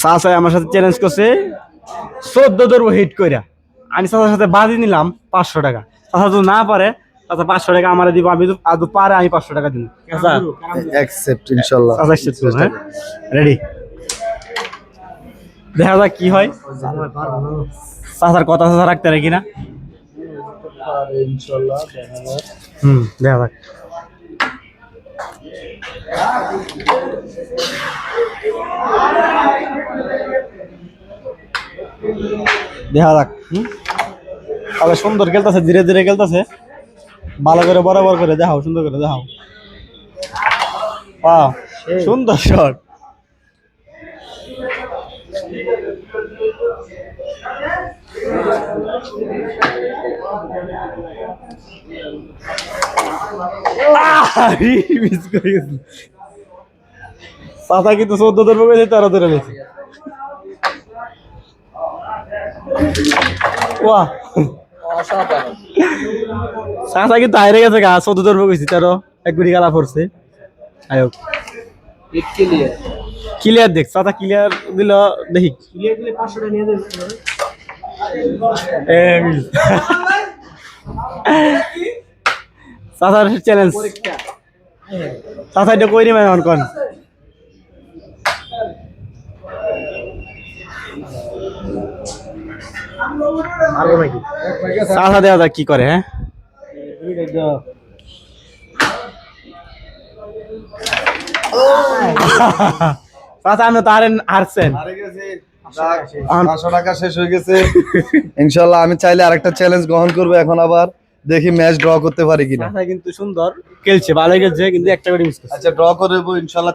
চাচা আমার সাথে চ্যালেঞ্জ করছে 14 ধরবো হিট কইরা। আমি চাচার সাথে বাজি নিলাম 500 টাকা। চাচা যদি না পারে চাচা 500 টাকা আমারে দিব, আমি যদি পারে আমি 500 টাকা দিব। চাচা অ্যাকসেপ্ট ইনশাআল্লাহ। চাচা accept করুন, হ্যাঁ রেডি, দেখা যাক কি হয়। চাচার কথা চাচা রাখতে পারে কিনা। ইনশাআল্লাহ দেখা যাক। দেখা যাক। তবে সুন্দর খেলতেছে, ধীরে ধীরে খেলতেছে, ভালো করে বরাবর করে দেখাও, সুন্দর করে দেখাও। বাহ সুন্দর শট। মিস করে গেছি। চাচা কিন্তু 14 ধরবো গেছে, 13 ধরে গেছে। বাহ চাচা কিন্তু হাইরে গেছে গা, 14 ধরবো গেছি, 13 এক গুড়ি গালা পড়ছে। আয়োগ ক্লিয়ার দেখ, চাচা ক্লিয়ার দিল, দেখি চাচার চ্যালেঞ্জ। চাচা এটা কই নিবেন এখন কোন? চাচা দেওয়া যাক কি করে। হ্যাঁ চাচা আপনি তো হারছেন। 500 টাকা শেষ হয়ে গেছে। ইনশাআল্লাহ আমি চাইলে আরেকটা চ্যালেঞ্জ গ্রহণ করবো এখন, আবার দেখি ম্যাচ ড্র করতে পারি কিনা। চাচা কিন্তু সুন্দর খেলছে, ভালো খেলছে, কিন্তু একটা করে মিস করছে। আচ্ছা ড্র করবো ইনশাআল্লাহ।